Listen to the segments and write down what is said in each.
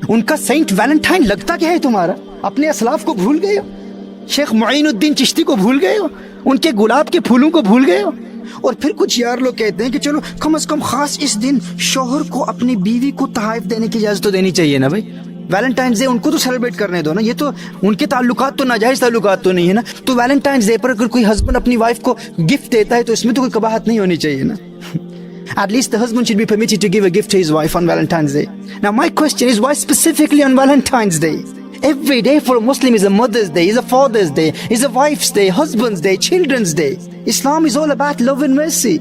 ان کا Saint Valentine لگتا کیا ہے تمہارا؟ اپنے اسلاف کو بھول گئے ہو؟ شیخ معین الدین چشتی کو بھول گئے ہو؟ ان کے گلاب کے پھولوں کو بھول گئے ہو؟ اور پھر کچھ یار لوگ کہتے ہیں کہ چلو کم از کم خاص اس دن شوہر کو اپنی بیوی کو تحائف دینے کی اجازت تو دینی چاہیے نا بھائی. ویلنٹائنز ڈے ان کو تو سیلیبریٹ کرنے دو نا. یہ تو ان کے تعلقات تو ناجائز تعلقات تو نہیں ہے نا. تو ویلنٹائنز ڈے پر اگر کوئی ہسبینڈ اپنی وائف کو گفٹ دیتا ہے تو اس میں تو کوئی قباحت نہیں ہونی چاہیے نا. At least the husband should be permitted to give a gift to his wife on Valentine's Day. Now my question is, why specifically on Valentine's Day? Every day for a Muslim is a Mother's Day, is a Father's Day, is a Wife's Day, Husband's Day, Children's Day. Islam is all about love and mercy.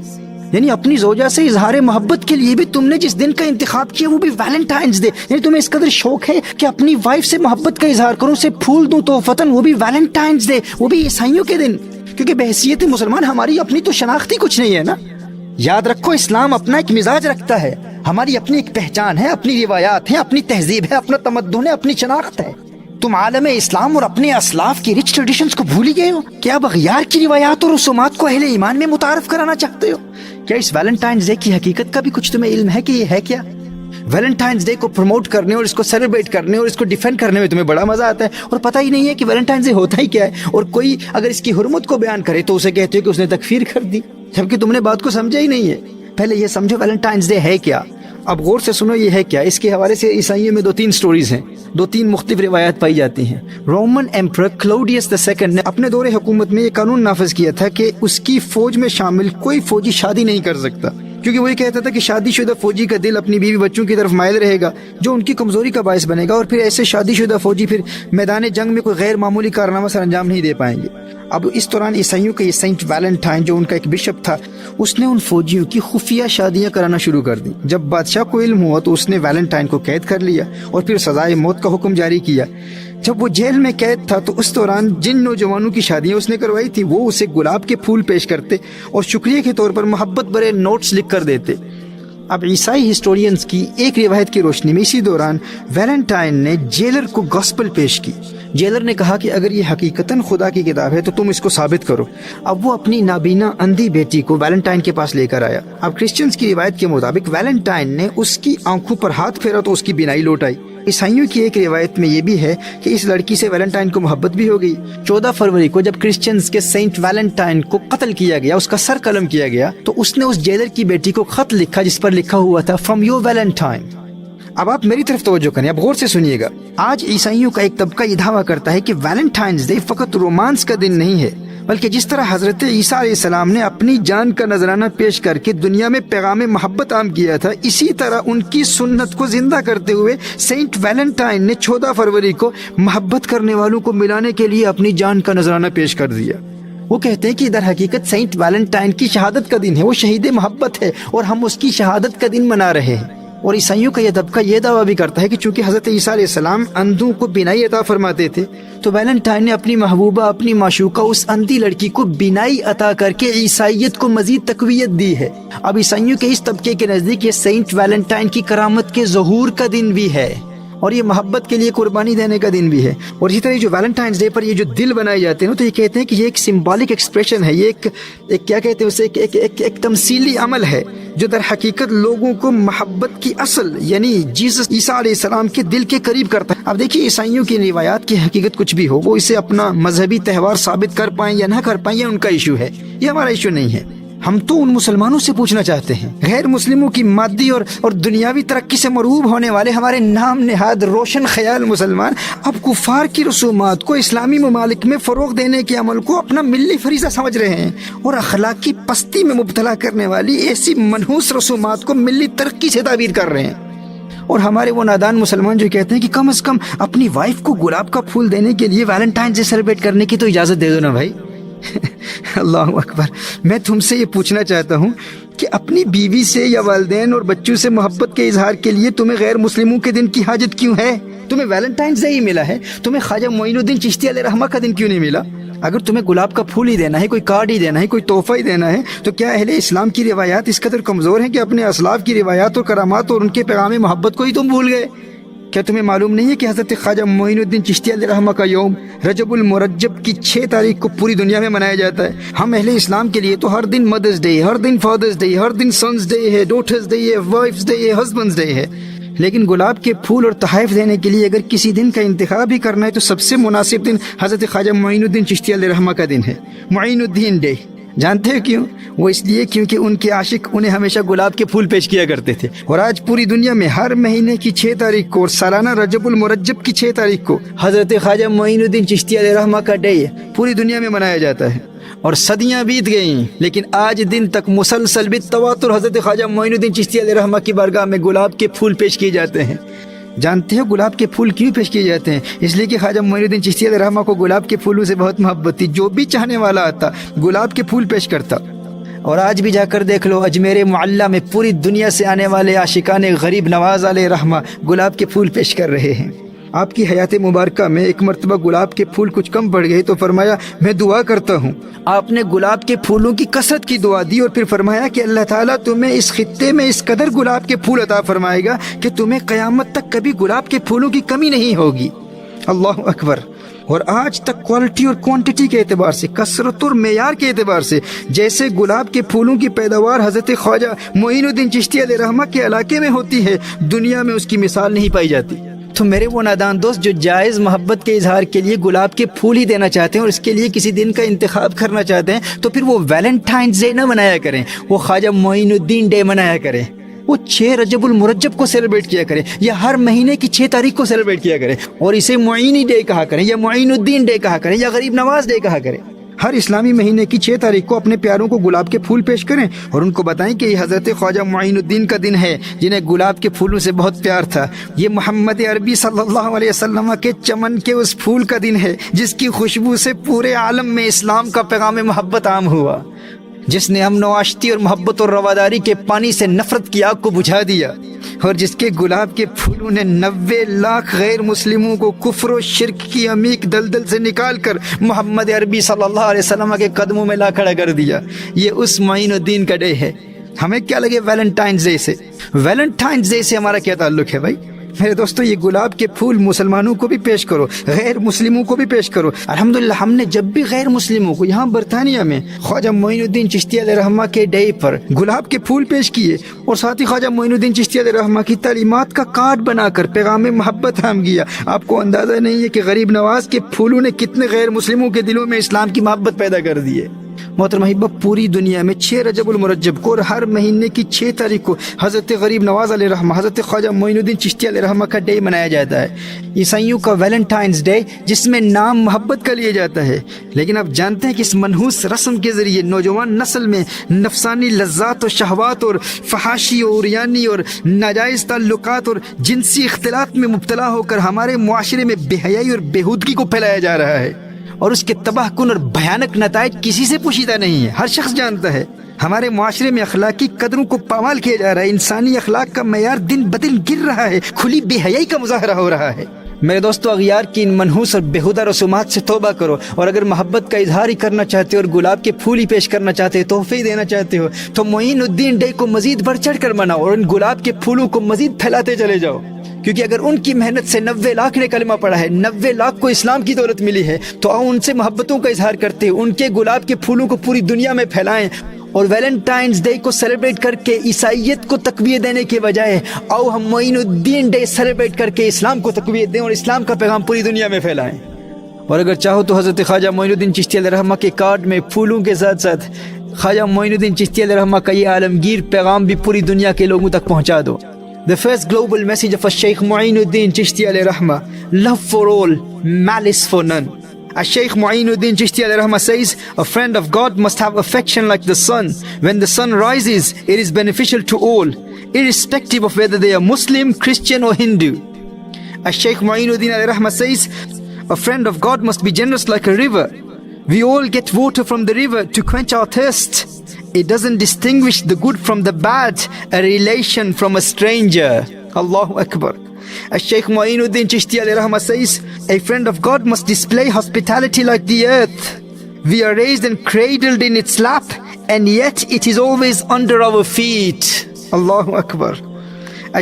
یعنی اپنی زوجہ سے اظہار محبت کے لیے بھی تم نے جس دن کا انتخاب کیا وہ بھی ویلنٹائنز ڈے. یعنی تمہیں اس قدر شوق ہے کہ اپنی وائف سے محبت کا اظہار کروں، اسے پھول دوں تحفتاً، وہ بھی ویلنٹائنز ڈے، وہ بھی عیسائیوں کے دن. کیونکہ بحیثیت مسلمان ہماری اپنی تو شناختی کچھ نہیں ہے نا. یاد رکھو اسلام اپنا ایک مزاج رکھتا ہے، ہماری اپنی ایک پہچان ہے، اپنی روایات ہیں، اپنی تہذیب ہے، اپنا تمدن ہے، اپنی شناخت ہے. تم عالم اسلام اور اپنے اسلاف کی رچ ٹریڈیشنز کو بھول ہی گئے ہو؟ کیا اب اغیار کی روایات اور رسومات کو اہل ایمان میں متعارف کرانا چاہتے ہو؟ کیا اس ویلنٹائنز ڈے کی حقیقت کا بھی کچھ تمہیں علم ہے کہ یہ ہے کیا؟ ویلنٹائنز ڈے کو پروموٹ کرنے اور اس کو سیلیبریٹ کرنے اور اس کو ڈیفینڈ کرنے میں تمہیں بڑا مزہ آتا ہے، اور پتہ ہی نہیں ہے کہ ویلنٹائنز ڈے ہوتا ہی کیا ہے. اور کوئی اگر اس کی حرمت کو بیان کرے تو اسے کہتے ہو کہ اس نے تکفیر کر دی، جبکہ تم نے بات کو سمجھا ہی نہیں ہے. پہلے یہ سمجھو ویلنٹائنز ڈے ہے کیا. اب غور سے سنو یہ ہے کیا. اس کے حوالے سے عیسائیوں میں 2-3 سٹوریز ہیں، 2-3 مختلف روایات پائی جاتی ہیں. رومن ایمپرر کلاوڈیس II نے اپنے دور حکومت میں یہ قانون نافذ کیا تھا کہ اس کی فوج میں شامل کوئی فوجی شادی نہیں کر سکتا، کیونکہ وہ یہ کہتا تھا کہ شادی شدہ فوجی کا دل اپنی بیوی بچوں کی طرف مائل رہے گا، جو ان کی کمزوری کا باعث بنے گا، اور پھر ایسے شادی شدہ فوجی پھر میدان جنگ میں کوئی غیر معمولی کارنامہ سر انجام نہیں دے پائیں گے. اب اس دوران عیسائیوں کا یہ سینٹ ویلنٹائن جو ان کا ایک بشپ تھا، اس نے ان فوجیوں کی خفیہ شادیاں کرانا شروع کر دی. جب بادشاہ کو علم ہوا تو اس نے ویلنٹائن کو قید کر لیا اور پھر سزائے موت کا حکم جاری کیا. جب وہ جیل میں قید تھا تو اس دوران جن نوجوانوں کی شادیاں اس نے کروائی تھی وہ اسے گلاب کے پھول پیش کرتے اور شکریہ کے طور پر محبت بھرے نوٹس لکھ کر دیتے. اب عیسائی ہسٹورینز کی ایک روایت کی روشنی میں اسی دوران ویلنٹائن نے جیلر کو گاسپل پیش کی. جیلر نے کہا کہ اگر یہ حقیقتاً خدا کی کتاب ہے تو تم اس کو ثابت کرو. اب وہ اپنی نابینا اندھی بیٹی کو ویلنٹائن کے پاس لے کر آیا. اب کرسچنز کی روایت کے مطابق ویلنٹائن نے اس کی آنکھوں پر ہاتھ پھیرا تو اس کی بینائی لوٹ آئی. عیسائیوں کی ایک روایت میں یہ بھی ہے کہ اس لڑکی سے ویلنٹائن کو محبت بھی ہو گئی. 14 فروری کو جب کرسچنز کے سینٹ ویلنٹائن کو قتل کیا گیا، اس کا سر قلم کیا گیا، تو اس نے اس جیلر کی بیٹی کو خط لکھا جس پر لکھا ہوا تھا فرام یور ویلنٹائن. اب آپ میری طرف توجہ کریں، اب غور سے سنیے گا. آج عیسائیوں کا ایک طبقہ یہ دعویٰ کرتا ہے کہ ویلنٹائنز ڈے فقط رومانس کا دن نہیں ہے، بلکہ جس طرح حضرت عیسیٰ علیہ السلام نے اپنی جان کا نذرانہ پیش کر کے دنیا میں پیغام محبت عام کیا تھا، اسی طرح ان کی سنت کو زندہ کرتے ہوئے سینٹ ویلنٹائن نے 14 فروری کو محبت کرنے والوں کو ملانے کے لیے اپنی جان کا نذرانہ پیش کر دیا. وہ کہتے ہیں کہ در حقیقت سینٹ ویلنٹائن کی شہادت کا دن ہے، وہ شہید محبت ہے اور ہم اس کی شہادت کا دن منا رہے ہیں. اور عیسائیوں کا یہ طبقہ یہ دعویٰ بھی کرتا ہے کہ چونکہ حضرت عیسیٰ علیہ السلام اندھوں کو بینائی عطا فرماتے تھے تو ویلنٹائن نے اپنی محبوبہ، اپنی معشوقہ اس اندھی لڑکی کو بینائی عطا کر کے عیسائیت کو مزید تقویت دی ہے. اب عیسائیوں کے اس طبقے کے نزدیک یہ سینٹ ویلنٹائن کی کرامت کے ظہور کا دن بھی ہے اور یہ محبت کے لیے قربانی دینے کا دن بھی ہے. اور اسی طرح جو ویلنٹائنز ڈے پر یہ جو دل بنائے جاتے ہیں تو یہ کہتے ہیں کہ یہ ایک سمبولک ایکسپریشن ہے، یہ ایک کیا کہتے ہیں اسے، ایک تمثیلی عمل ہے جو در حقیقت لوگوں کو محبت کی اصل یعنی جیسس عیسیٰ علیہ السلام کے دل کے قریب کرتا ہے. اب دیکھیے عیسائیوں کی روایات کی حقیقت کچھ بھی ہو، وہ اسے اپنا مذہبی تہوار ثابت کر پائیں یا نہ کر پائیں یہ ان کا ایشو ہے، یہ ہمارا ایشو نہیں ہے. ہم تو ان مسلمانوں سے پوچھنا چاہتے ہیں، غیر مسلموں کی مادی اور دنیاوی ترقی سے مرعوب ہونے والے ہمارے نام نہاد روشن خیال مسلمان اب کفار کی رسومات کو اسلامی ممالک میں فروغ دینے کے عمل کو اپنا ملی فریضہ سمجھ رہے ہیں اور اخلاقی پستی میں مبتلا کرنے والی ایسی منحوس رسومات کو ملی ترقی سے تعبیر کر رہے ہیں. اور ہمارے وہ نادان مسلمان جو کہتے ہیں کہ کم از کم اپنی وائف کو گلاب کا پھول دینے کے لیے ویلنٹائن ڈے سیلیبریٹ کرنے کی تو اجازت دے دو نا بھائی. اللہ اکبر. میں تم سے یہ پوچھنا چاہتا ہوں کہ اپنی بیوی سے یا والدین اور بچوں سے محبت کے اظہار کے لیے تمہیں غیر مسلموں کے دن کی حاجت کیوں ہے؟ تمہیں ویلنٹائنز ڈے ہی ملا ہے، تمہیں خواجہ معین الدین چشتی علیہ رحمہ کا دن کیوں نہیں ملا؟ اگر تمہیں گلاب کا پھول ہی دینا ہے، کوئی کارڈ ہی دینا ہے، کوئی تحفہ ہی دینا ہے، تو کیا اہل اسلام کی روایات اس قدر کمزور ہیں کہ اپنے اسلاف کی روایات اور کرامات اور ان کے پیغام محبت کو ہی تم بھول گئے؟ کیا تمہیں معلوم نہیں ہے کہ حضرت خواجہ معین الدین چشتی علیہ رحمہ کا یوم رجب المرجب کی 6 تاریخ کو پوری دنیا میں منایا جاتا ہے؟ ہم اہل اسلام کے لیے تو ہر دن مدرس ڈے، ہر دن فادرس ڈے، ہر دن سنس ڈے ہے، ڈاٹرز ڈے ہے، وائفز ڈے ہے، ہسبینڈز ڈے ہے. لیکن گلاب کے پھول اور تحائف دینے کے لیے اگر کسی دن کا انتخاب ہی کرنا ہے تو سب سے مناسب دن حضرت خواجہ معین الدین چشتی علیہ رحمہ کا دن ہے، معین الدین ڈے۔ جانتے ہیں کیوں؟ وہ اس لیے کیونکہ ان کے عاشق انہیں ہمیشہ گلاب کے پھول پیش کیا کرتے تھے، اور آج پوری دنیا میں ہر مہینے کی 6 تاریخ کو اور سالانہ رجب المرجب کی 6 تاریخ کو حضرت خواجہ معین الدین چشتی علیہ رحمہ کا ڈے پوری دنیا میں منایا جاتا ہے۔ اور صدیاں بیت گئیں لیکن آج دن تک مسلسل بالتواتر حضرت خواجہ معین الدین چشتی علیہ رحمہ کی بارگاہ میں گلاب کے پھول پیش کیے جاتے ہیں۔ جانتے ہو گلاب کے پھول کیوں پیش کیے جاتے ہیں؟ اس لیے کہ خواجہ معین الدین چشتی علیہ رحمہ کو گلاب کے پھولوں سے بہت محبت تھی، جو بھی چاہنے والا آتا گلاب کے پھول پیش کرتا۔ اور آج بھی جا کر دیکھ لو، اجمیر معلیٰ میں پوری دنیا سے آنے والے عاشقان غریب نواز علیہ رحمہ گلاب کے پھول پیش کر رہے ہیں۔ آپ کی حیات مبارکہ میں ایک مرتبہ گلاب کے پھول کچھ کم پڑ گئے تو فرمایا میں دعا کرتا ہوں۔ آپ نے گلاب کے پھولوں کی کثرت کی دعا دی اور پھر فرمایا کہ اللہ تعالیٰ تمہیں اس خطے میں اس قدر گلاب کے پھول عطا فرمائے گا کہ تمہیں قیامت تک کبھی گلاب کے پھولوں کی کمی نہیں ہوگی۔ اللہ اکبر۔ اور آج تک کوالٹی اور کوانٹٹی کے اعتبار سے، کثرت اور معیار کے اعتبار سے جیسے گلاب کے پھولوں کی پیداوار حضرت خواجہ معین الدین چشتی علیہ رحمہ کے علاقے میں ہوتی ہے، دنیا میں اس کی مثال نہیں پائی جاتی۔ تو میرے وہ نادان دوست جو جائز محبت کے اظہار کے لیے گلاب کے پھول ہی دینا چاہتے ہیں اور اس کے لیے کسی دن کا انتخاب کرنا چاہتے ہیں تو پھر وہ ویلنٹائنز ڈے نہ منایا کریں، وہ خواجہ معین الدین ڈے منایا کریں، وہ 6 رجب المرجب کو سیلیبریٹ کیا کریں یا ہر مہینے کی 6 تاریخ کو سیلیبریٹ کیا کریں، اور اسے معینی ڈے کہا کریں یا معین الدین ڈے کہا کریں یا غریب نواز ڈے کہا کریں۔ ہر اسلامی مہینے کی 6 تاریخ کو اپنے پیاروں کو گلاب کے پھول پیش کریں اور ان کو بتائیں کہ یہ حضرت خواجہ معین الدین کا دن ہے جنہیں گلاب کے پھولوں سے بہت پیار تھا۔ یہ محمد عربی صلی اللہ علیہ وسلم کے چمن کے اس پھول کا دن ہے جس کی خوشبو سے پورے عالم میں اسلام کا پیغام محبت عام ہوا، جس نے امن و آشتی اور محبت اور رواداری کے پانی سے نفرت کی آگ کو بجھا دیا، اور جس کے گلاب کے پھولوں نے 90 لاکھ غیر مسلموں کو کفر و شرک کی عمیق دلدل سے نکال کر محمد عربی صلی اللہ علیہ وسلم کے قدموں میں لا کھڑا کر دیا۔ یہ اس معین الدین کا ڈے ہے۔ ہمیں کیا لگے ویلنٹائنز ڈے سے؟ ویلنٹائنز ڈے سے ہمارا کیا تعلق ہے بھائی؟ میرے دوستو، یہ گلاب کے پھول مسلمانوں کو بھی پیش کرو، غیر مسلموں کو بھی پیش کرو۔ الحمدللہ ہم نے جب بھی غیر مسلموں کو یہاں برطانیہ میں خواجہ معین الدین چشتی علیہ رحمہ کے ڈے پر گلاب کے پھول پیش کیے اور ساتھ ہی خواجہ معین الدین چشتی علیہ رحمہ کی تعلیمات کا کارڈ بنا کر پیغام محبت عام کیا، آپ کو اندازہ نہیں ہے کہ غریب نواز کے پھولوں نے کتنے غیر مسلموں کے دلوں میں اسلام کی محبت پیدا کر دی ہے۔ محترم احباب، پوری دنیا میں 6 رجب المرجب کو اور ہر مہینے کی 6 تاریخ کو حضرت غریب نواز علیہ رحمہ، حضرت خواجہ معین الدین چشتی علیہ رحمہ کا ڈے منایا جاتا ہے، عیسائیوں کا ویلنٹائنز ڈے جس میں نام محبت کا لیا جاتا ہے۔ لیکن آپ جانتے ہیں کہ اس منحوس رسم کے ذریعے نوجوان نسل میں نفسانی لذات و شہوات اور فحاشی اور عریانی اور ناجائز تعلقات اور جنسی اختلاط میں مبتلا ہو کر ہمارے معاشرے میں بے حیائی اور بےہودگی کو پھیلایا جا رہا ہے، اور اس کے تباہ کن اور بھیانک نتائج کسی سے پوشیدہ نہیں ہے، ہر شخص جانتا ہے۔ ہمارے معاشرے میں اخلاقی قدروں کو پامال کیا جا رہا ہے، انسانی اخلاق کا معیار دن بدن گر رہا ہے، کھلی بے حیائی کا مظاہرہ ہو رہا ہے۔ میرے دوستو، اغیار کی ان منحوس اور بےہودہ رسومات سے توبہ کرو، اور اگر محبت کا اظہار ہی کرنا چاہتے ہو اور گلاب کے پھول ہی پیش کرنا چاہتے ہو، تحفے ہی دینا چاہتے ہو، تو معین الدین ڈے کو مزید بڑھ چڑھ کر مناؤ اور ان گلاب کے پھولوں کو مزید پھیلاتے چلے جاؤ، کیونکہ اگر ان کی محنت سے 90 لاکھ نے کلمہ پڑھا ہے، 90 لاکھ کو اسلام کی دولت ملی ہے، تو آؤ ان سے محبتوں کا اظہار کرتے ہیں، ان کے گلاب کے پھولوں کو پوری دنیا میں پھیلائیں، اور ویلنٹائنز ڈے کو سیلیبریٹ کر کے عیسائیت کو تقویت دینے کے بجائے آؤ ہم معین الدین ڈے سیلیبریٹ کر کے اسلام کو تقویت دیں اور اسلام کا پیغام پوری دنیا میں پھیلائیں۔ اور اگر چاہو تو حضرت خواجہ معین الدین چشتی علیہ رحمہ کے کارڈ میں پھولوں کے ساتھ ساتھ خواجہ معین الدین چشتی علیہ رحمہ کا یہ عالمگیر پیغام بھی پوری دنیا کے لوگوں تک پہنچا دو۔ The first global message of Sheikh Mu'inuddin Chishti alayhi rahmah, love for all, malice for none. Sheikh Mu'inuddin Chishti alayhi rahmah says, a friend of God must have affection like the sun. When the sun rises, it is beneficial to all, irrespective of whether they are Muslim, Christian or Hindu. Sheikh Mu'inuddin alayhi rahmah says, a friend of God must be generous like a river. We all get water from the river to quench our thirst. It doesn't distinguish the good from the bad, a relation from a stranger. Allahu Akbar. Sheikh Mu'inuddin Chishti alayhi rahmah says, a friend of God must display hospitality like the earth. We are raised and cradled in its lap, and yet it is always under our feet. Allahu Akbar.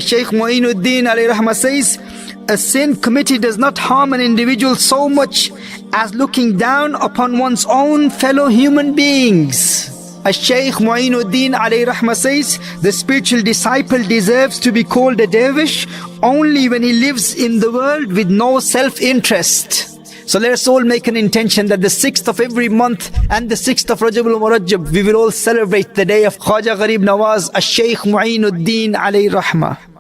Sheikh Mu'inuddin alayhi rahmah says, a sin committed does not harm an individual so much as looking down upon one's own fellow human beings. Shaykh Mu'inuddin alayhi rahmah says, the spiritual disciple deserves to be called a dervish only when he lives in the world with no self-interest. So let us all make an intention that the 6th of every month and the 6th of Rajab al-Murajjab, we will all celebrate the day of Khwaja Gharib Nawaz, Shaykh Mu'inuddin alayhi rahmah.